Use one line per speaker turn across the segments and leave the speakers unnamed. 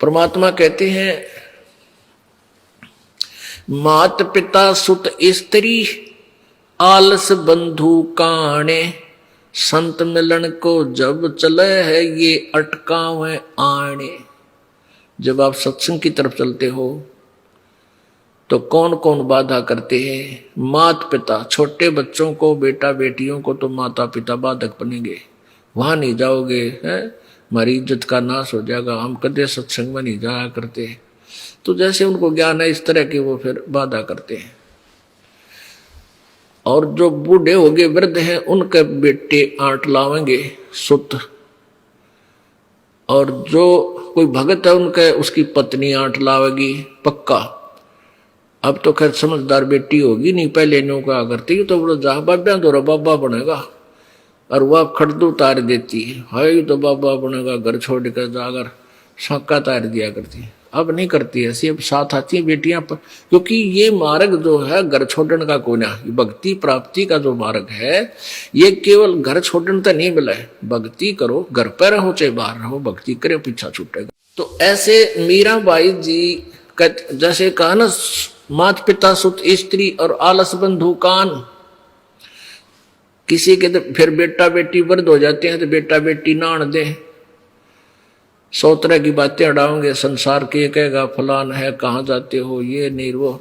परमात्मा कहते हैं मात पिता सुत स्त्री आलस बंधु काणे, संत मिलन को जब चले है ये अटकावे आणे। जब आप सत्संग की तरफ चलते हो तो कौन कौन बाधा करते हैं? मात पिता, छोटे बच्चों को, बेटा बेटियों को तो माता पिता बाधक बनेंगे। वहां नहीं जाओगे है हमारी इज्जत का नाश हो जाएगा, हम कदे सत्संग में नहीं जाया करते। तो जैसे उनको ज्ञान है इस तरह के वो फिर बाधा करते हैं। और जो बूढ़े हो गए वृद्ध हैं उनके बेटे आंट लावेंगे सुत, और जो कोई भगत है उनके उसकी पत्नी आंट लावेगी पक्का। अब तो खैर समझदार बेटी होगी, नहीं पहले न्यू कहा करती तो वो जा बाबा तो बाबा बनेगा, और वह खड़दू उतार देती है, हाय तो बाबा बनेगा, घर छोड़ कर जाकर शाका तार दिया करती है। अब नहीं करती ऐसी, अब साथ आती है बेटियां पर, क्योंकि ये मार्ग जो है घर छोड़ने का कोई ना, भक्ति प्राप्ति का जो मार्ग है ये केवल घर छोड़ने तो नहीं मिला है। भक्ति करो, घर पर रहो चाहे बाहर रहो, भक्ति करे पीछा छूटेगा। तो ऐसे मीराबाई जी जैसे कहा ना, मात पिता सुत स्त्री और आलस बंधु कान। किसी के तो फिर बेटा बेटी वृद्ध हो जाते हैं तो बेटा बेटी नान दे, 100 तरह की बातें अड़ाओगे, संसार के कहेगा फलान है, कहाँ जाते हो, ये नहीं वो।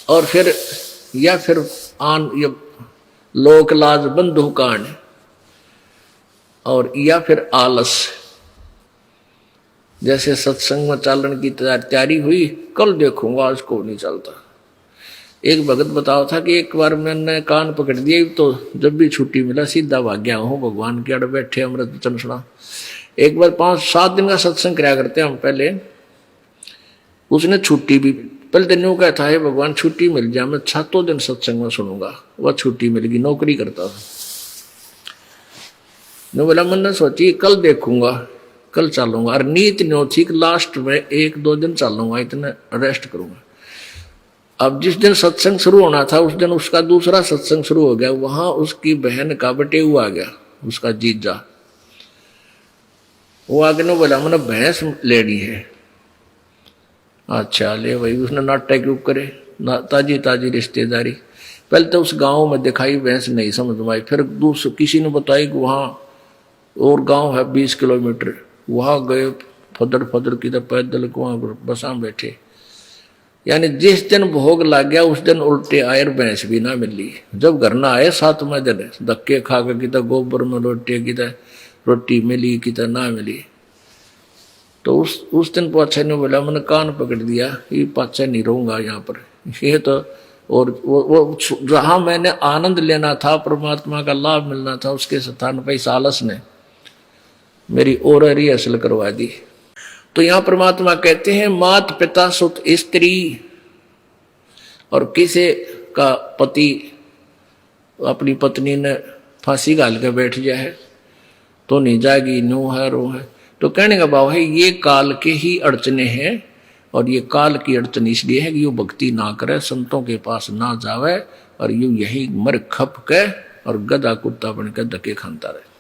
और फिर या फिर लोक लाज बंधु कान, और या फिर आलस। जैसे सत्संग में चालन की तैयारी हुई, कल देखूंगा, आज को नहीं चलता। एक भगत बताओ था कि एक बार मैंने कान पकड़ दिए तो जब भी छुट्टी मिला सीधा भाग गया हूँ भगवान के अड़ बैठे अमृत वचन सुना। एक बार 5-7 दिन का सत्संग कराया करते हम पहले, उसने छुट्टी भी पहले दिन यूँ कहता है भगवान छुट्टी मिल जाए मैं 7 दिन सत्संग में सुनूंगा। वह छुट्टी मिल गई, नौकरी करता था। ने बोला मैंने सोची कल देखूंगा, कल चलूंगा, और नीत न्यो थी लास्ट में 1-2 दिन चलूंगा, इतना रेस्ट करूंगा। अब जिस दिन सत्संग शुरू होना था उस दिन उसका दूसरा सत्संग शुरू हो गया। वहां उसकी बहन का बटेऊ आ गया, उसका जीजा। वो आगे ने बोला मैंने भैंस लेनी है। अच्छा ले भाई, उसने नाटक क्यों करे, ताजी ताजी रिश्तेदारी। पहले तो उस गांव में दिखाई भैंस नहीं समझ में आई, फिर दूसरे किसी ने बताई कि वहां और गांव है 20 किलोमीटर, वहां गए फदर फदर की तो पैदल वहां बसा बैठे। यानी जिस दिन भोग लग गया उस दिन उल्टे आए, भैंस भी ना मिली। जब घर ना आए 7वें दिन धक्के खा के किता गोबर में रोटी किता रोटी मिली किता ना मिली। तो उस दिन पाछे ने बोला मैंने कान पकड़ दिया, ये पाछे नहीं रहूंगा यहाँ पर। ये तो और वो जहां मैंने आनंद लेना था, परमात्मा का लाभ मिलना था, उसके स्थान पर इस आलस ने मेरी और रिहर्सल करवा दी। तो यहां परमात्मा कहते हैं मात पिता सुत स्त्री, और किसी का पति अपनी पत्नी ने फांसी घाल के बैठ जाए है तो नहीं जाएगी, नो है रो है। तो कहने का भाव है ये काल के ही अड़चने हैं, और ये काल की अड़चन इसलिए है कि यू भक्ति ना करे, संतों के पास ना जावे, और यू यही मर खप के और गधा कुत्ता बन के धक्के खानता रहे।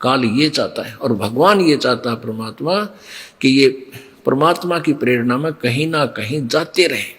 काल ये चाहता है और भगवान ये चाहता है परमात्मा कि ये परमात्मा की प्रेरणा में कहीं ना कहीं जाते रहे।